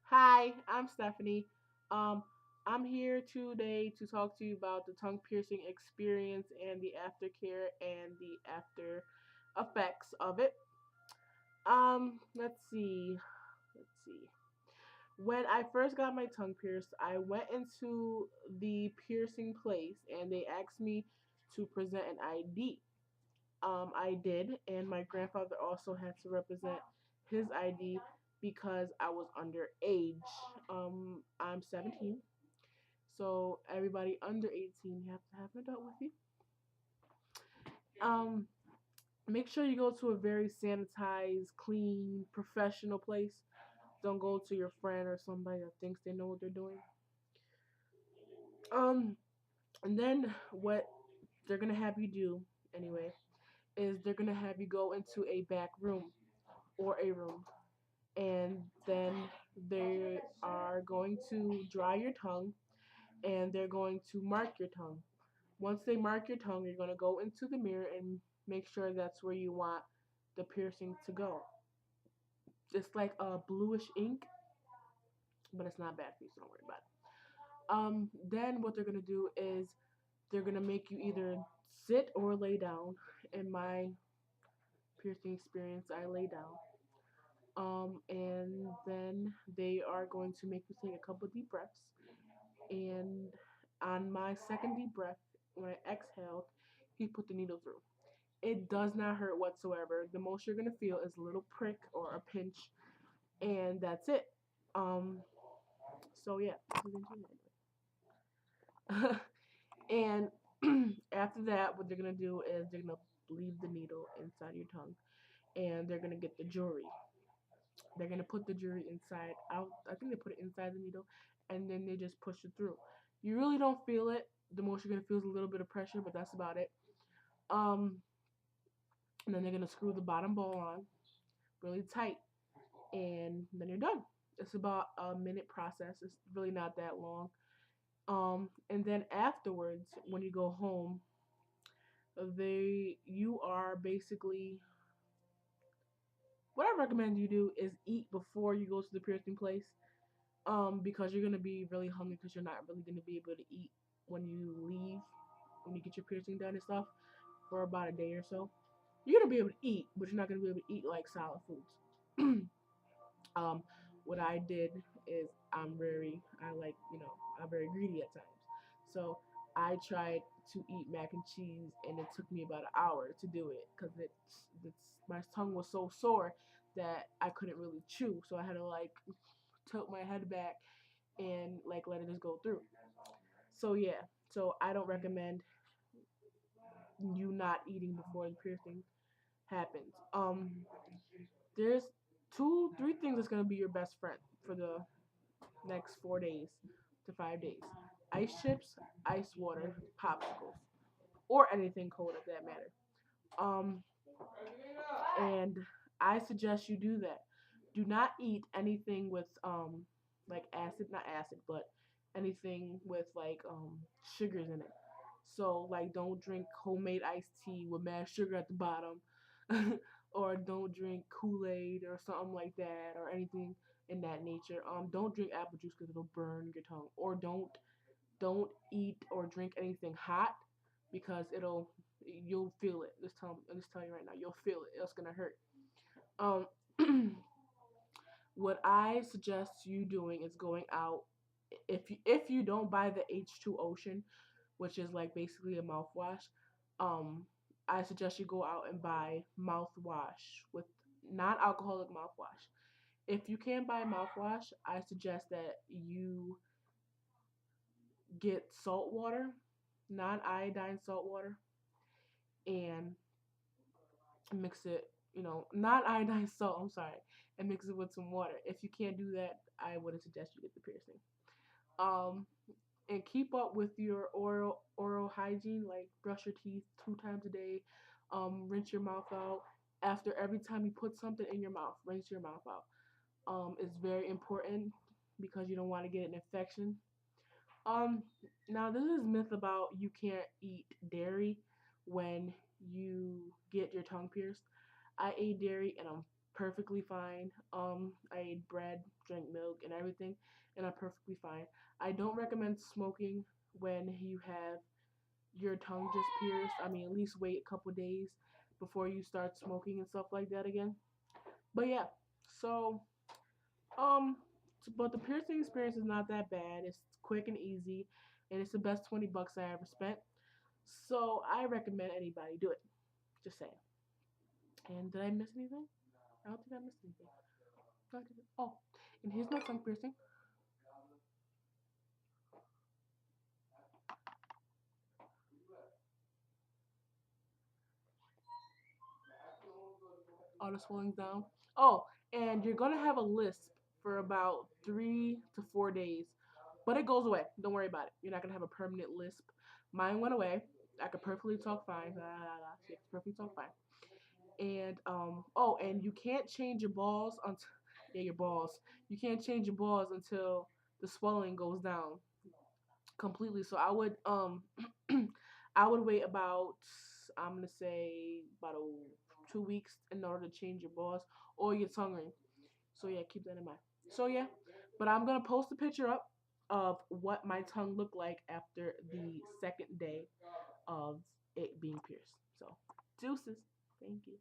Hi, I'm Stephanie. Um, I'm here today to talk to you about the tongue piercing experience and the aftercare and the after effects of it. Let's see. When I first got my tongue pierced, I went into the piercing place and they asked me to present an ID. I did, and my grandfather also had to represent his ID because I was underage. I'm 17, so everybody under 18, you have to have an adult with you. Um, Make sure you go to a very sanitized, clean, professional place. Don't go to your friend or somebody that thinks they know what they're doing. Um, and then what they're gonna have you do anyway is they're gonna have you go into a back room or a room, and then they are going to dry your tongue and they're going to mark your tongue. Once they mark your tongue, you're going to go into the mirror and make sure that's where you want the piercing to go. It's like a bluish ink, but it's not bad for you, so don't worry about it. Then what they're going to do is they're going to make you either sit or lay down. In my piercing experience, I lay down. And then they are going to make you take a couple deep breaths. And on my second deep breath, when I exhaled, he put the needle through. It does not hurt whatsoever. The most you're gonna feel is a little prick or a pinch, and that's it. Um, so yeah, and after that, what they're gonna do is they're gonna leave the needle inside your tongue, and they're gonna get the jewelry. They're gonna put the jewelry inside out. I think they put it inside the needle, and then they just push it through. You really don't feel it. The most you're gonna feel is a little bit of pressure, but that's about it. Um, and then they're gonna screw the bottom ball on really tight, and then you're done. It's about a minute process. It's really not that long. And then afterwards, when you go home, you are basically what I recommend you do is eat before you go to the piercing place. Because you're gonna be really hungry because you're not really gonna be able to eat when you leave, when you get your piercing done and stuff for about a day or so. You're gonna be able to eat, but you're not gonna be able to eat like solid foods. um, what I did is I like I'm very greedy at times, so I tried to eat mac and cheese, and it took me about an hour to do it because it's my tongue was so sore that I couldn't really chew, so I had to like tilt my head back and like let it just go through. So yeah, so I don't recommend you not eating before the piercing happens. There's three things that's gonna be your best friend for the next 4 days to 5 days: ice chips, ice water, popsicles, or anything cold if that matter. Um, and I suggest you do that. Do not eat anything with like acid, not acid, but anything with like sugars in it. So like don't drink homemade iced tea with mad sugar at the bottom, or don't drink Kool-Aid or something like that, or anything in that nature. Don't drink apple juice because it'll burn your tongue, or don't eat or drink anything hot because you'll feel it. I'm just telling you right now, you'll feel it. It's gonna hurt. Um, what I suggest you doing is going out. If you don't buy the H2 Ocean, which is like basically a mouthwash, um, I suggest you go out and buy mouthwash with non-alcoholic mouthwash. If you can't buy mouthwash, I suggest that you get salt water, non-iodine salt water, and mix it, non-iodine salt, I'm sorry, and mix it with some water. If you can't do that, I wouldn't suggest you get the piercing. Um, and keep up with your oral hygiene, like brush your teeth 2 times a day, rinse your mouth out. After every time you put something in your mouth, rinse your mouth out. It's very important because you don't want to get an infection. Um, Now this is myth about you can't eat dairy when you get your tongue pierced. I ate dairy and I'm perfectly fine. I ate bread, drank milk, and everything, and I'm perfectly fine. I don't recommend smoking when you have your tongue just pierced. I mean, at least wait a couple days before you start smoking and stuff like that again. But yeah, so um, but the piercing experience is not that bad. It's quick and easy, and it's the best $20 I ever spent. So I recommend anybody do it. Just saying. And did I miss anything? I don't think I missed anything. No, I didn't. Oh, and here's my tongue piercing. All the swelling's down. Oh, and you're gonna have a lisp for about 3 to 4 days, but it goes away. Don't worry about it. You're not gonna have a permanent lisp. Mine went away. I could perfectly talk fine. Yeah, perfectly talk fine. And oh, and you can't change your balls until yeah, your balls. You can't change your balls until the swelling goes down completely. So I would I would wait about, I'm gonna say about 2 weeks in order to change your balls or your tongue ring. So yeah, keep that in mind. So yeah, but I'm gonna post a picture up of what my tongue looked like after the second day of it being pierced. So deuces. Thank you.